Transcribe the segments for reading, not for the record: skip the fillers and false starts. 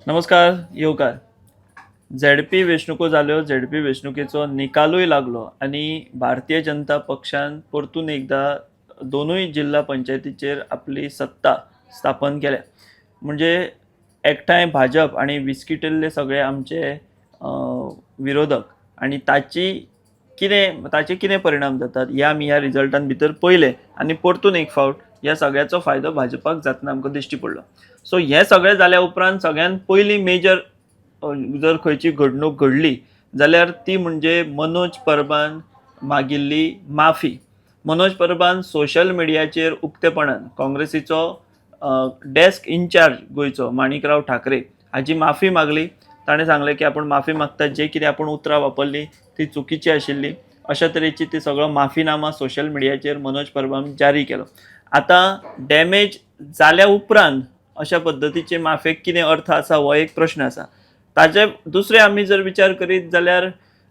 नमस्कार येवकार. झेडपी वेंचणुको जाल्यो, झेडपी वेंचणुकेचो निकालूय लागलो आणि भारतीय जनता पक्षान परतून एकदा दोनूय जिल्हा पंचायतीचेर आपली सत्ता स्थापन केल्या. म्हणजे एकठांय भाजप आणि विस्किटिल्ले सगळे आमचे विरोधक आणि ताचे कितें परिणाम जातात हे आमी ह्या रिजल्टान भितर पळयले आनी परतून एक फावट ह्या सगळ्याचो फायदो भाजपाक जातना आमकां दिश्टी पडलो. सो हें सगळें जाल्या उपरांत सगळ्यात पयली मेजर जर खंयची घडणूक घडली जाल्यार ती म्हणजे मनोज परबान मागिल्ली माफी. मनोज परबान सोशल मिडियाचेर उक्तेपणान काँग्रेसीचो डेस्क इन्चार्ज गोंयचो माणिकराव ठाकरे हाची माफी मागली. ताणें सांगलें की आपण माफी मागतात, जे कितें आपण उतरां वापरली ती चुकीची आशिल्ली. अशा तरेची ती सगळो माफीनामा सोशल मिडियाचेर मनोज परबान जारी केलो. आतां डॅमेज जाल्या उपरांत अशा पद्दतीचे माफेक कितें अर्थ आसा हो एक प्रश्न आसा. ताचे दुसरे आमी जर विचार करीत जाल्यार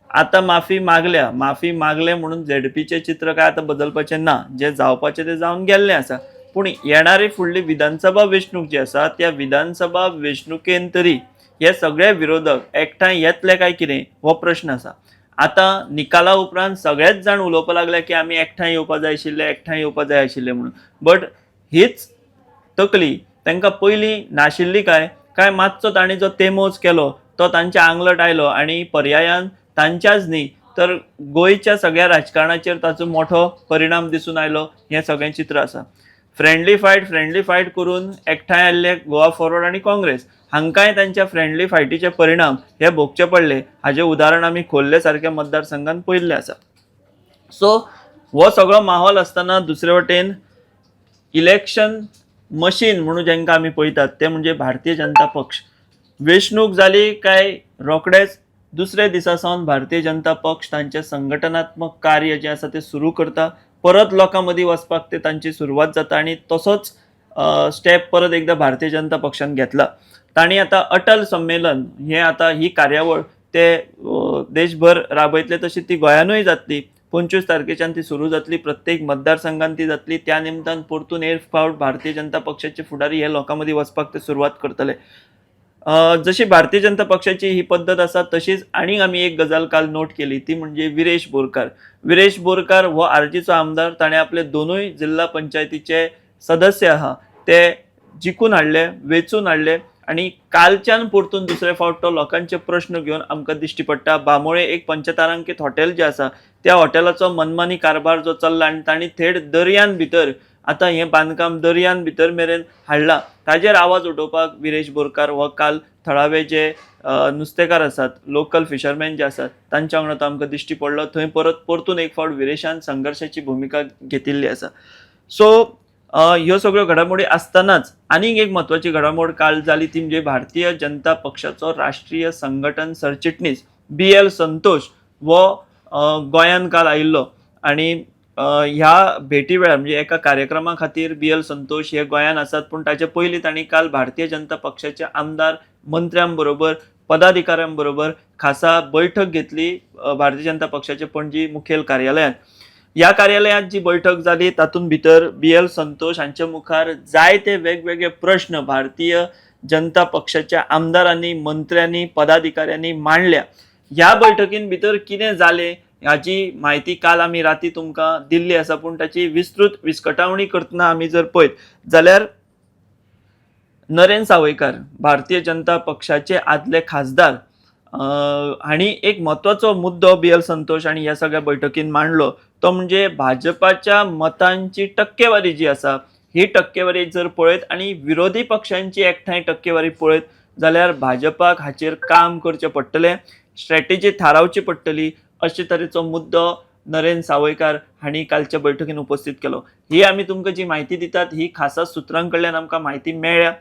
आतां माफी मागले म्हणून झेडपीचें चित्र काय आतां बदलपाचें ना. जें जावपाचें तें जावन गेल्लें आसा. पूण येणारी फुडली विधानसभा वेंचणूक जी आसा त्या विधानसभा वेंचणुकेन तरी हे सगळे विरोधक एकठांय येतले काय कितें हो प्रश्न आसा. आतां निकाला उपरांत सगळेच जाण उलोवपाक लागले की आमी एकठांय येवपाक जाय आशिल्ले म्हणून. बट हीच तकली तांकां पयलीं नाशिल्ली काय मातसो तांणी जो तेमोज केलो तो तांच्या आंगलट आयलो आणि पर्यायान तांच्याच न्ही तर गोंयच्या सगळ्या राजकारणाचेर ताचो मोठो परिणाम दिसून आयलो हें सगळें चित्र आसा. फ्रेंडली फायट करून एकठांय आयिल्ले गोवा फॉरवर्ड आनी काँग्रेस हांकांय तांच्या फ्रेंडली फायटीचे परिणाम हे भोगचे पडले. हाचे उदाहरण आमी खोर्ले सारक्या मतदारसंघात पळयल्लें आसा. सो हो सगळो माहोल आसतना दुसरे वटेन इलेक्शन मशीन म्हणून जेंकां आमी पळयतात ते म्हणजे भारतीय जनता पक्ष. वेंचणूक जाली काय रोखडेच दुसरे दिसा सावन भारतीय जनता पक्ष तांचें संघटनात्मक कार्य जें आसा तें सुरू करता. परत लोकां मदीं वचपाक ते तांची सुरवात जाता आनी तसोच स्टेप परत एकदा भारतीय जनता पक्षान घेतला. तांणी आतां अटल संमेलन हें आतां ही कार्यावळ ते देशभर राबयतले तशी ती गोंयानूय जातली. 25 तारखेच्यान ती सुरू जातली. प्रत्येक मतदारसंघात ती जातली. त्या निमतान परतून एक फावट भारतीय जनता पक्षाचे फुडारी हे लोकां मदीं वचपाक ते सुरवात करतले. जशी भारतीय जनता पक्षाची ही पद्धत आसा तशीच आनीक आमी एक गजाल काल नोट केली ती म्हणजे विरेश बोरकार. विरेश बोरकार हो आरजीचो आमदार. ताणें आपले दोनूय जिल्हा पंचायतीचे सदस्य आहा ते जिखून हाडले, वेचून हाडले आणि कालच्यान परतून दुसरे फावट तो लोकांचे प्रश्न घेवन आमकां दिश्टी पडटा. बांबोळे एक पंचतारांकीत हॉटेल जें आसा त्या हॉटेलाचो मनमानी कारभार जो चल्ला आनी तांणी थेट दर्यान भितर आतां हें बांदकाम दर्यान भितर मेरेन हाडलां. ताजेर आवाज उठोवपाक विरेश बोरकार हो काल थळावे जे नुस्तेकार आसात, लोकल फिशरमॅन जे आसात तांच्या वांगडा तो आमकां दिश्टी पडलो. थंय परतून एक फावट विरेशान संघर्शाची भुमिका घेतिल्ली आसा. सो ह्यो सगळ्यो घडामोडी आसतनाच आनीक एक म्हत्वाची घडामोड काल जाली ती म्हणजे भारतीय जनता पक्षाचो राष्ट्रीय संघटन सरचिटणीस BL संतोष हो गोंयान काल आयिल्लो आणि ह्या भेटी वेळार म्हणजे एका कार्यक्रमा खातीर BL संतोष हे गोंयान आसात. पूण ताचे पयलीं तांणी काल भारतीय जनता पक्षाचे आमदार मंत्र्यां बरोबर पदाधिकाऱ्यां बरोबर खासा बैठक घेतली भारतीय जनता पक्षाचे पणजी मुखेल कार्यालयात. ह्या कार्यालयात जी बैठक जाली तातूंत भितर BL संतोष हांचे मुखार जायते वेगवेगळे प्रश्न भारतीय जनता पक्षाच्या आमदारांनी, मंत्र्यांनी, पदाधिकाऱ्यांनी मांडल्या. ह्या बैठकीन भितर कितें जालें ह्याची माहिती काल आमी राती तुमकां दिल्ली आसा. पूण ताची विस्तृत विस्कटावणी करतना आमी जर पळयत जाल्यार नरेन सावयकार भारतीय जनता पक्षाचे आदले खासदार हांणी एक म्हत्वाचो मुद्दो BL संतोष हांणी ह्या सगळ्या बैठकीन मांडलो. तो म्हणजे भाजपाच्या मतांची टक्केवारी जी आसा ही टक्केवारी जर पळयत आणि विरोधी पक्षांची एकठांय टक्केवारी पळयत जाल्यार भाजपाक हाचेर काम करचें पडटलें, स्ट्रॅटेजी थारावची पडटली अशे तरेचो मुद्दो नरेन सावयकार हांणी कालच्या बैठकीन उपस्थित केलो. ही आमी तुमकां जी म्हायती दितात ही खासा सुत्रां कडल्यान आमकां म्हायती मेळ्ळ्या.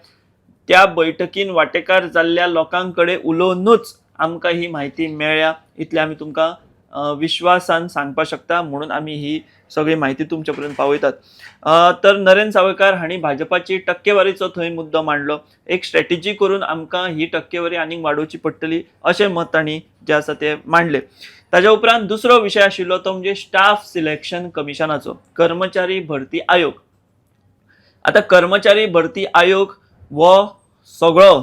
त्या बैठकीन वांटेकार जाल्ल्या लोकां कडेन उलोवनूच आमकां ही म्हायती मेळ्ळ्या इतलें आमी तुमकां विश्वासान सांगपाक शकता. म्हणून आमी ही सगळी म्हायती तुमचे पर्यंत पावयतात. तर नरेन सावयकार हांणी भाजपाची टक्केवारीचो थंय मुद्दो मांडलो. एक स्ट्रॅटेजी करून आमकां ही टक्केवारी आनीक वाडोवची पडटली अशें मत तांणी जें आसा तें मांडलें. ताच्या उपरांत दुसरो विशय आशिल्लो तो म्हणजे स्टाफ सिलेक्शन कमिशनाचो, कर्मचारी भरती आयोग. आतां कर्मचारी भरती आयोग हो सगळो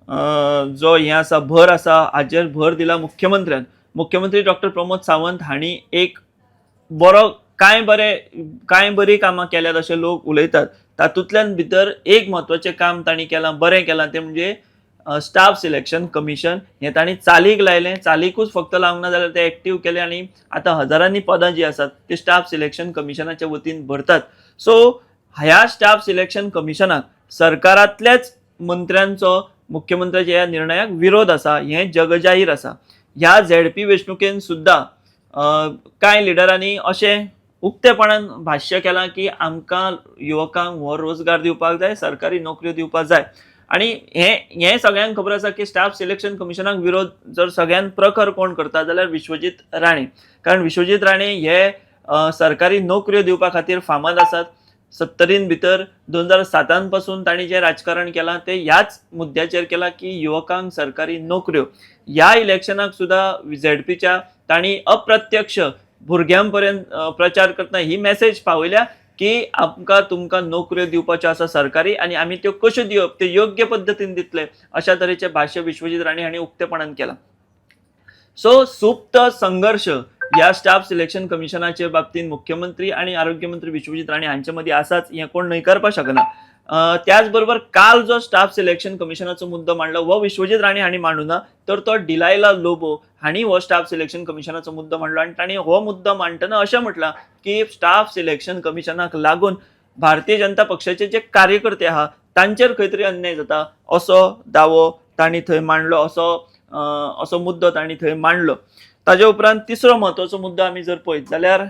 जो हे आसा भर आसा हाचेर भर दिला मुख्यमंत्र्यान. मुख्यमंत्री डॉक्टर प्रमोद सावंत हांणी एक बरो कांय बरी कामां केल्यात अशे लोक उलयतात. तातूंतल्यान भितर एक म्हत्वाचें काम तांणी केलां, बरें केलां, तें म्हणजे स्टाफ सिलेक्शन कमिशन हें तांणी चालीक लायलें. चालीकूच फक्त लावंक ना जाल्यार तें एक्टीव केलें आनी आतां हजारांनी पदां जीं आसात ती स्टाफ सिलेक्शन कमिशनाच्या वतीन भरतात. सो ह्या स्टाफ सिलेक्शन कमिशनाक सरकारांतल्याच मंत्र्यांचो मुख्यमंत्र्याच्या ह्या निर्णयाक विरोध आसा, हें जगजाहीर आसा. ह्या झेडपी वेंचणुकेन सुद्दां कांय लिडरांनी अशें उक्तेपणान भाश्य केलां की आमकां युवकांक हो रोजगार दिवपाक जाय, सरकारी नोकऱ्यो दिवपाक जाय. आणि हे सगळ्यांक खबर आसा की स्टाफ सिलेक्शन कमिशनाक विरोध जर सगळ्यात प्रखर कोण करता जाल्यार विश्वजीत राणे. कारण विश्वजीत राणे हे सरकारी नोकऱ्यो दिवपा खातीर फामाद आसात. 70 भितर 2007 पासून तांणी जे राजकारण केलां ते ह्याच मुद्द्याचेर केलां की युवकांक सरकारी नोकऱ्यो. ह्या इलेक्शनाक सुद्दां झेडपीच्या तांणी अप्रत्यक्ष भुरग्यांपर्यंत प्रचार करतना ही मेसेज पावयल्या की आमकां तुमकां नोकऱ्यो दिवपाच्यो आसा सरकारी आनी आमी त्यो कश्यो दिवप ते योग्य पद्दतीन दितले अशा तरेचे भाश्य विश्वजीत राणे हांणी उक्तेपणान केलां. सो सुप्त संघर्ष या स्टाफ सिलेक्शन कमिशनाचे बाबतीत मुख्यमंत्री आणि आरोग्य मंत्री विश्वजीत राणे हांचे मदीं आसाच, हें कोण न्हयकारपाक शकना. त्याच बरोबर काल जो स्टाफ सिलेक्शन कमिशनाचो मुद्दो मांडलो हो विश्वजीत राणे हांणी मांडूं ना, तर तो डिलायला लोबो हांणी हो स्टाफ सिलेक्शन कमिशनाचो मुद्दो मांडलो आनी तांणी हो मुद्दो मांडटना अशें म्हटलां की स्टाफ सिलेक्शन कमिशनाक लागून भारतीय जनता पक्षाचे जे कार्यकर्ते आहा तांचेर खंय तरी अन्याय जाता असो दावो तांणी थंय मांडलो, असो मुद्दो तांणी थंय मांडलो. ताजे उपरांत तिसरो म्हत्वाचो मुद्दो आमी जर पळयत जाल्यार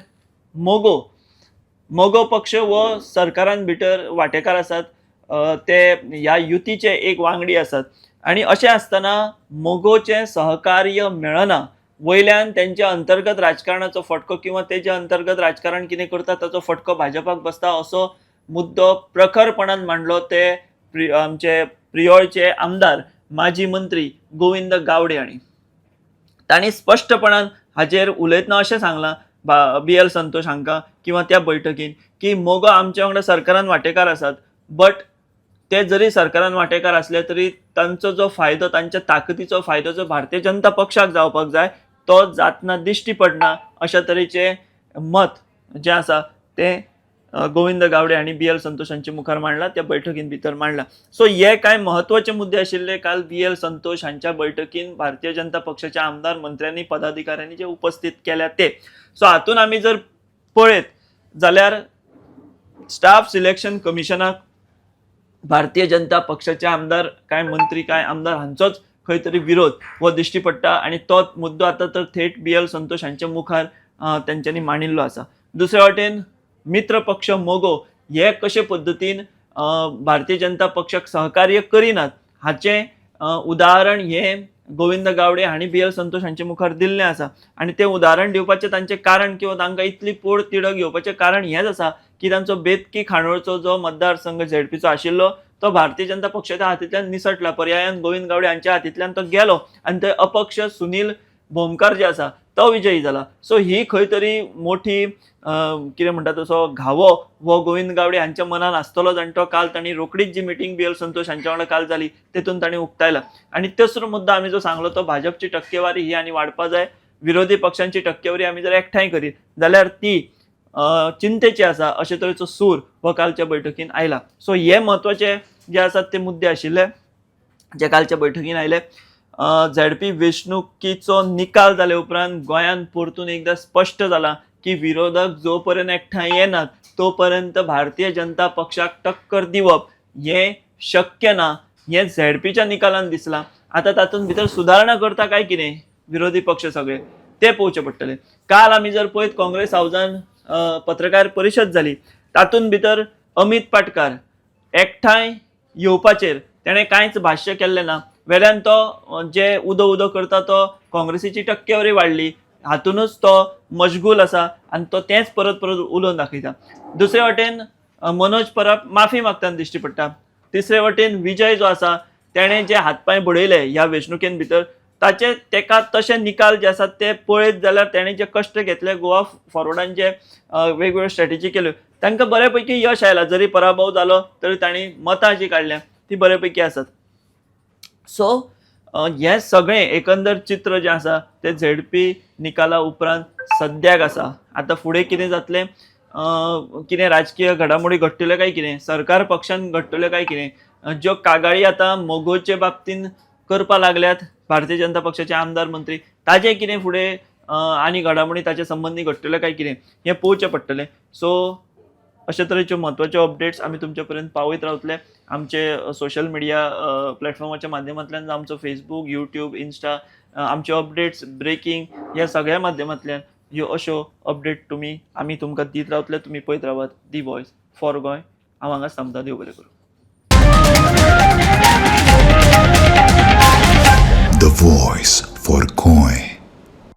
मोगो पक्ष हो सरकारान भितर वांटेकार आसात. ते ह्या युतीचे एक वांगडी आसात आनी अशें आसतना मोगोचें सहकार्य मेळना. वयल्यान तेंच्या अंतर्गत राजकारणाचो फटको किंवा तेजे अंतर्गत राजकारण कितें करता ताचो फटको भाजपाक बसता असो मुद्दो प्रखरपणान मांडलो ते आमचे प्रियोळचे आमदार माजी मंत्री गोविंद गावडे हांणी. तांणी स्पश्टपणान हाचेर उलयतना अशें सांगलां BL संतोश हांकां किंवा त्या बैठकीन की मोगो आमच्या वांगडा सरकारान वांटेकार आसात, बट ते जरी सरकारान वांटेकार असले तरी तांचो जो फायदो, तांच्या ताकदीचो फायदो जो भारतीय जनता पक्षाक जावपाक जाय तो जातना दिश्टी पडना अशा तरेचे मत जें आसा तें गोविंद गावडे हांणी BL संतोश हांचे मुखार मांडला, त्या बैठकीन भितर मांडला. सो हे कांय महत्वाचे मुद्दे आशिल्ले काल BL संतोष हांच्या बैठकीन भारतीय जनता पक्षाच्या आमदार मंत्र्यांनी पदाधिकाऱ्यांनी जे उपस्थित केल्या ते. सो हातून आमी जर पळयत जाल्यार स्टाफ सिलेक्शन कमिशनाक भारतीय जनता पक्षाचे आमदार कांय मंत्री कांय आमदार हांचोच खंय तरी विरोध हो दिश्टी पडटा आनी तो मुद्दो आतां तर थेट BL संतोष हांच्या मुखार तेंच्यांनी मांडिल्लो आसा. दुसरे वाटेन मित्र पक्ष मोगो हे कशे पद्दतीन भारतीय जनता पक्षाक सहकार्य करिनात हाचें उदाहरण हे गोविंद गावडे हांणी BL संतोष हांचे मुखार दिल्लें आसा. आनी तें उदाहरण दिवपाचें तांचें कारण किंवा तांकां इतली पोड तिडक घेवपाचें कारण हेंच आसा की तांचो बेतकी खांडोळचो जो मतदारसंघ झेडपीचो आशिल्लो तो भारतीय जनता पक्षाच्या हातींतल्यान निसटला. पर्यायान गोविंद गावडे हांच्या हातींतल्यान तो गेलो आनी थंय अपक्ष सुनील भोमकार जे आसा तो विजयी जाला. सो ही खंय तरी मोठी कितें म्हणटा तसो घावो हो गोविंद गावडे हांच्या मनान आसतलो आनी तो काल तांणी रोखडीच जी मिटींग BL संतोष हांच्या वांगडा काल जाली तेतून तांणी उक्तायला. आनी तिसरो मुद्दो आमी जो सांगलो तो भाजपची टक्केवारी ही आनी वाडपा जाय. विरोधी पक्षांची टक्केवारी आमी जर एकठांय करीत जाल्यार ती चिंतेची आसा अशे तरेचो सूर हो कालच्या बैठकीन आयला. सो हे म्हत्वाचे जे आसात ते मुद्दे आशिल्ले जे कालच्या बैठकीन आयले. झेडपी वेंचणुकीचो निकाल जाले उपरांत गोंयान परतून एकदां स्पश्ट जाला की विरोधक जो पर्यंत एकठांय येनात तो पर्यंत भारतीय जनता पक्षाक टक्कर दिवप हें शक्य ना हें झेडपीच्या निकालान दिसलां. आतां तातूंत भितर सुदारणा करता काय कितें विरोधी पक्ष सगळे ते पळोवचे पडटले. काल आमी जर पळयत काँग्रेस हावजान पत्रकार परिशद जाली तातूंत भितर अमित पाटकार एकठांय येवपाचेर तेणें कांयच भाश्य केल्लें ना. वेल्यान तो जे उदो करता तो काँग्रेसीची टक्केवारी वाडली हातूनच तो मशगूल आसा आनी तो तेंच परत उलोवन दाखयता. दुसरे वटेन मनोज परब माफी मागतना दिश्टी पडटा. तिसरे वटेन विजय जो आसा तेणें जे हातपांय बडयले ह्या वेंचणुकेन भितर तेका तशे निकाल जे आसात ते पळयत जाल्यार तेणें जे कश्ट घेतले गोवा फॉरवर्डान जे वेगवेगळ्यो स्ट्रॅटेजी केल्यो तांकां बऱ्यापैकी यश आयलां. जरी पराभव जालो तरी तांणी मतां जी काडल्या ती बऱ्यापैकी आसात. सो हे सगळें एकंदर चित्र जें आसा तें झेडपी निकाला उपरांत सद्याक आसा. आतां फुडें कितें जातलें, कितें राजकीय घडामोडी घडटल्यो काय कितें, सरकार पक्षान घडटल्यो काय कितें, ज्यो कागाळी आतां मोगोचे बाबतीन करपा लागल्यात भारतीय जनता पक्षाचे आमदार मंत्री, ताजें कितें फुडें आनी घडामोडी ताचे संबंधी घडटल्यो काय कितें हें पळोवचें पडटलें. सो अशे तरेच्यो म्हत्वाच्यो अपडेट्स आमी तुमचे पर्यंत पावयत रावतले. आमचे सोशल मिडिया प्लॅटफॉर्माच्या माध्यमांतल्यान, आमचो फेसबूक, यूट्यूब, इन्स्टा, आमचे अपडेट्स, ब्रेकिंग ह्या सगळ्या माध्यमांतल्यान ह्यो अश्यो अपडेट आमी तुमकां दीत रावतले. तुमी पळयत रावात दी वॉयस फॉर गोंय. हांव हांगा थांबता. देव बरें करूं. The Voice for Goy.